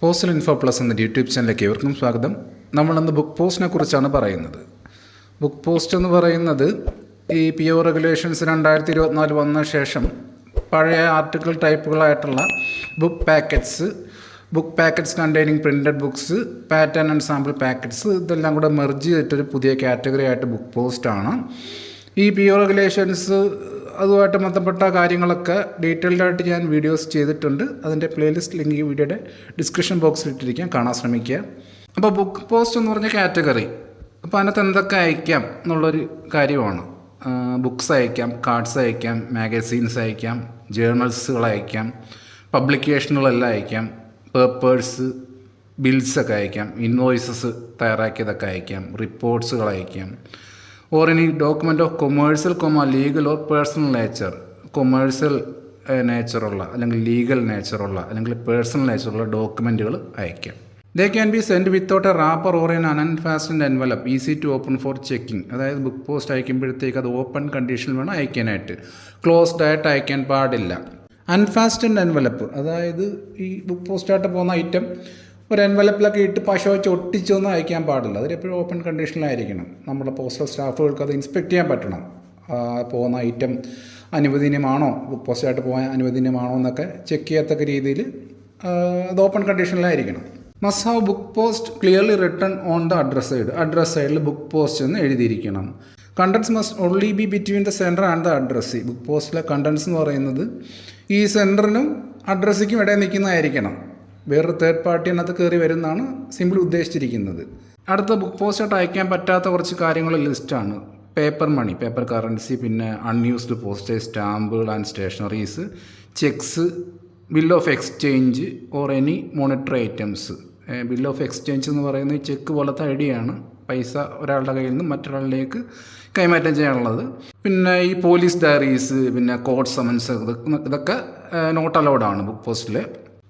Postal info plus എന്ന YouTube ചാനലിലേക്ക് ഏവർക്കും സ്വാഗതം. നമ്മളിന്ന് ബുക്ക് പോസ്റ്റിനെ കുറിച്ചാണ് പറയുന്നത്. ബുക്ക് പോസ്റ്റ് എന്ന് പറയുന്നത് ഈ PO റെഗുലേഷൻസ് 2024 വന്ന ശേഷം പഴയ ആർട്ടിക്കിൾ ടൈപ്പുകളായിട്ടുള്ള book packets containing printed books, pattern and sample packets ഇതെല്ലാം കൂടെ മെർജ് ചെയ്തിട്ടൊരു പുതിയ കാറ്റഗറി ആയിട്ട് ബുക്ക് പോസ്റ്റാണ്. ഈ PO റെഗുലേഷൻസ് അതുമായിട്ട് ബന്ധപ്പെട്ട കാര്യങ്ങളൊക്കെ ഡീറ്റെയിൽഡായിട്ട് ഞാൻ വീഡിയോസ് ചെയ്തിട്ടുണ്ട്. അതിൻ്റെ പ്ലേലിസ്റ്റ് ലിങ്ക് ഈ വീഡിയോയുടെ ഡിസ്ക്രിപ്ഷൻ ബോക്സിൽ ഇട്ടിരിക്കാം, കാണാൻ ശ്രമിക്കുക. അപ്പോൾ ബുക്ക് പോസ്റ്റ് എന്ന് പറഞ്ഞ കാറ്റഗറി, അപ്പോൾ അതിനകത്ത് എന്തൊക്കെ അയക്കാം എന്നുള്ളൊരു കാര്യമാണ്. ബുക്സ് അയക്കാം, കാർഡ്സ് അയക്കാം, മാഗസീൻസ് അയക്കാം, ജേർണൽസുകൾ അയക്കാം, പബ്ലിക്കേഷനുകളെല്ലാം അയക്കാം, പേപ്പേഴ്സ്, ബിൽസൊക്കെ അയക്കാം, ഇൻവോയ്സസ് തയ്യാറാക്കിയതൊക്കെ അയക്കാം, റിപ്പോർട്ട്സുകൾ അയക്കാം, or any document of commercial, legal or personal nature. Commercial നേച്ചറുള്ള അല്ലെങ്കിൽ ലീഗൽ നേച്ചറുള്ള അല്ലെങ്കിൽ പേഴ്സണൽ നേച്ചറുള്ള ഡോക്യുമെൻറ്റുകൾ അയക്കാം. They can be send without a wrapper or an unfastened envelope, easy to open for checking. അതായത് ബുക്ക് പോസ്റ്റ് അയക്കുമ്പോഴത്തേക്ക് അത് ഓപ്പൺ കണ്ടീഷനിൽ വേണം അയക്കാനായിട്ട്, ക്ലോസ്ഡ് ആയിട്ട് അയക്കാൻ പാടില്ല. അൺഫാസ്റ്റൻഡ് എൻവലപ്പ്, അതായത് ഈ ബുക്ക് പോസ്റ്റായിട്ട് പോകുന്ന ഐറ്റം ഒരു എൻവലപ്പിലൊക്കെ ഇട്ട് പശ വെച്ച് ഒട്ടിച്ചൊന്നും അയക്കാൻ പാടില്ല. അതിലെപ്പോഴും ഓപ്പൺ കണ്ടീഷനിലായിരിക്കണം. നമ്മുടെ പോസ്റ്റൽ സ്റ്റാഫുകൾക്ക് അത് ഇൻസ്പെക്ട് ചെയ്യാൻ പറ്റണം. പോകുന്ന ഐറ്റം അനുവദനീയമാണോ, ബുക്ക് പോസ്റ്റായിട്ട് പോകാൻ അനുവദനീയമാണോ എന്നൊക്കെ ചെക്ക് ചെയ്യത്തക്ക രീതിയിൽ അത് ഓപ്പൺ കണ്ടീഷനിലായിരിക്കണം. Must have book post clearly written on the address സൈഡിൽ ബുക്ക് പോസ്റ്റ് എന്ന് എഴുതിയിരിക്കണം. Contents must only be between the centre and the addressee. Book പോസ്റ്റിലെ കണ്ടൻസ് എന്ന് പറയുന്നത് ഈ സെൻറ്ററിനും അഡ്രസ്സിക്കും ഇടയിൽ നിൽക്കുന്നതായിരിക്കണം. വേറൊരു തേർഡ് പാർട്ടി അതിനകത്ത് കയറി വരുന്നതാണ് സിമ്പിൾ ഉദ്ദേശിച്ചിരിക്കുന്നത്. അടുത്ത ബുക്ക് പോസ്റ്റായിട്ട് അയക്കാൻ പറ്റാത്ത കുറച്ച് കാര്യങ്ങൾ ലിസ്റ്റാണ്. പേപ്പർ മണി, പേപ്പർ കറൻസി, പിന്നെ അൺയൂസ്ഡ് പോസ്റ്റേജ്, സ്റ്റാമ്പുകൾ and stationeries, cheques, bill of exchange or any monetary items. Bill of exchange എന്ന് പറയുന്നത് ചെക്ക് പോലത്തെ ഐഡിയയാണ്. പൈസ ഒരാളുടെ കയ്യിൽ നിന്ന് മറ്റൊരാളിലേക്ക് കൈമാറ്റം ചെയ്യാനുള്ളത്. പിന്നെ ഈ പോലീസ് ഡയറീസ്, പിന്നെ കോർട്ട് സമൻസ്, ഇതൊക്കെ നോട്ട് അലൗഡാണ് ബുക്ക് പോസ്റ്റിൽ.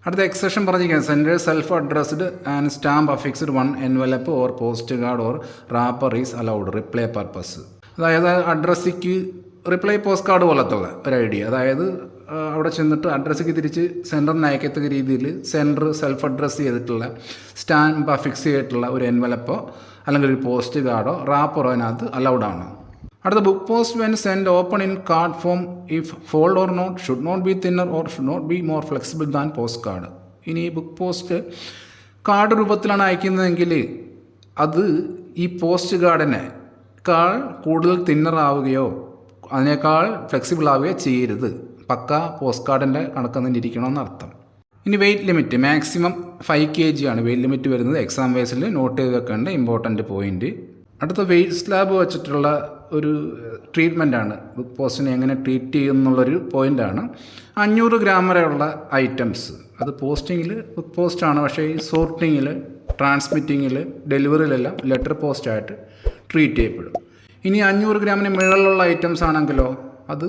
അടുത്ത എക്സെപ്ഷൻ പറഞ്ഞിരിക്കുന്നത് sender self addressed and stamp affixed one envelope or post card or wrapper is allowed reply purpose. അതായത് അഡ്രസ്സിക്ക് റിപ്ലൈ പോസ്റ്റ് കാർഡ് പോലത്തുള്ള ഒരു ഐഡിയ. അതായത് അവിടെ ചെന്നിട്ട് അഡ്രസ്സിക്ക് തിരിച്ച് സെൻറ്ററിന് അയക്കത്തക്ക രീതിയിൽ സെൻറ്റർ സെൽഫ് അഡ്രസ്സ് ചെയ്തിട്ടുള്ള സ്റ്റാമ്പ് അഫിക്സ് ചെയ്തിട്ടുള്ള ഒരു എൻവലപ്പോ അല്ലെങ്കിൽ ഒരു പോസ്റ്റ് കാർഡോ റാപ്പറോ അതിനകത്ത് അലൗഡാണ്. അടുത്ത book post when send open in card form if fold or not should not be thinner or should not be more flexible than post card. ഇനി ബുക്ക് പോസ്റ്റ് കാർഡ് രൂപത്തിലാണ് അയക്കുന്നതെങ്കിൽ അത് ഈ പോസ്റ്റ് കാർഡിനേക്കാൾ കൂടുതൽ തിന്നറാവുകയോ അതിനേക്കാൾ ഫ്ലെക്സിബിൾ ആവുകയോ ചെയ്യരുത്. പക്ക പോസ്റ്റ് കാർഡിൻ്റെ കണക്ക് തന്നെ ഇരിക്കണമെന്നർത്ഥം. ഇനി വെയിറ്റ് ലിമിറ്റ് മാക്സിമം 5 kg ആണ് വെയിറ്റ് ലിമിറ്റ് വരുന്നത്. എക്സാം വേസിൽ നോട്ട് ചെയ്ത് വെക്കേണ്ട ഇമ്പോർട്ടൻ്റ് പോയിൻ്റ്. അടുത്ത വെയിറ്റ് സ്ലാബ് വെച്ചിട്ടുള്ള ഒരു ട്രീറ്റ്മെൻറ്റാണ്. ബുക്ക് പോസ്റ്റിനെ എങ്ങനെ ട്രീറ്റ് ചെയ്യുന്നുള്ളൊരു പോയിൻ്റാണ്. 500 ഗ്രാം വരെയുള്ള ഐറ്റംസ്, അത് പോസ്റ്റിങ്ങിൽ ബുക്ക് പോസ്റ്റാണ്, പക്ഷേ ഈ സോർട്ടിങ്ങിൽ, ട്രാൻസ്മിറ്റിങ്ങിൽ, ഡെലിവറിയിലെല്ലാം ലെറ്റർ പോസ്റ്റായിട്ട് ട്രീറ്റ് ചെയ്യപ്പെടും. ഇനി 500 ഗ്രാമിന് മുകളിലുള്ള ഐറ്റംസ് ആണെങ്കിലോ അത്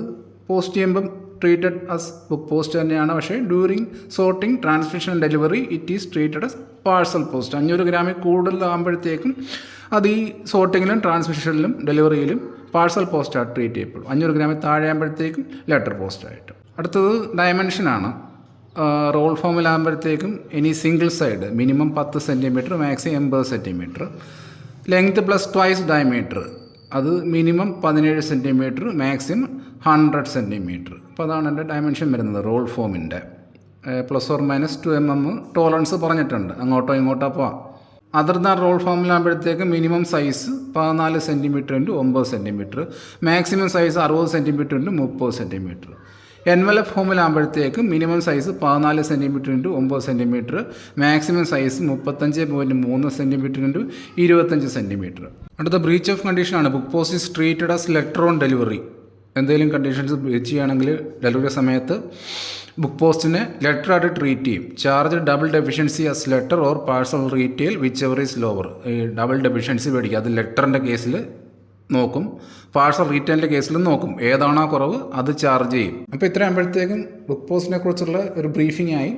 പോസ്റ്റ് ചെയ്യുമ്പം ട്രീറ്റഡ് ആസ് ബുക്ക് പോസ്റ്റ് തന്നെയാണ്. പക്ഷേ during sorting, transmission, delivery it is treated as parcel post. 500 ഗ്രാമിൽ കൂടുതലാകുമ്പോഴത്തേക്കും അത് ഈ സോർട്ടിങ്ങിലും ട്രാൻസ്മിഷനിലും ഡെലിവറിയിലും പാഴ്സൽ പോസ്റ്റായിട്ട് ട്രീറ്റ് ചെയ്യപ്പെടും. 500 ഗ്രാമിൽ താഴെ ആകുമ്പോഴത്തേക്കും ലെറ്റർ പോസ്റ്റായിട്ട്. അടുത്തത് ഡയമെൻഷനാണ്. റോൾ ഫോമിലാകുമ്പോഴത്തേക്കും ഇനി single side minimum 10 centimetre, maximum 80 centimetre. Length plus twice diameter, അത് മിനിമം 17 സെൻറ്റിമീറ്റർ, മാക്സിമം 100 സെൻറ്റിമീറ്റർ. അപ്പോൾ അതാണ് എൻ്റെ ഡയമെൻഷൻ വരുന്നത് റോൾ ഫോമിൻ്റെ. +or -2 mm ടോളറൻസ് പറഞ്ഞിട്ടുണ്ട്, അങ്ങോട്ടോ ഇങ്ങോട്ടോ പോവാം. അതർ ദാൻ റോൾ ഫോമിലാകുമ്പോഴത്തേക്ക് minimum size 14 centimetre × 9 centimetre, maximum size 60 centimetre × 30 centimetre. Envelope ഫോമിലാകുമ്പോഴത്തേക്ക് minimum size 14 centimetre × 9 centimetre, maximum size 35.3 centimetre × 25 centimetre. അടുത്ത ബ്രീച്ച് ഓഫ് കണ്ടീഷനാണ്. Book post is treated as letter on delivery. എന്തെങ്കിലും conditions breach ചെയ്യുകയാണെങ്കിൽ delivery സമയത്ത് book പോസ്റ്റിനെ letter ആയിട്ട് treat ചെയ്യും. Charge double deficiency as letter or parcel retail which ever is lower. ഈ double deficiency മേടിക്കുക, അത് ലെറ്ററിൻ്റെ കേസിൽ നോക്കും, പാഴ്സൽ റീറ്റെയിലിൻ്റെ കേസിലും നോക്കും. ഏതാണോ കുറവ് അത് ചാർജ് ചെയ്യും. അപ്പോൾ ഇത്ര ആകുമ്പോഴത്തേക്കും ബുക്ക് പോസ്റ്റിനെ കുറിച്ചുള്ള ഒരു ബ്രീഫിംഗ് ആയി.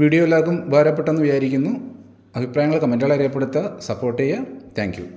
വീഡിയോ എല്ലാവർക്കും ഉപകാരപ്പെട്ടെന്ന് വിചാരിക്കുന്നു. അഭിപ്രായങ്ങൾ കമൻറ്റുകൾ അറിയപ്പെടുത്തുക, സപ്പോർട്ട് ചെയ്യുക. Thank you.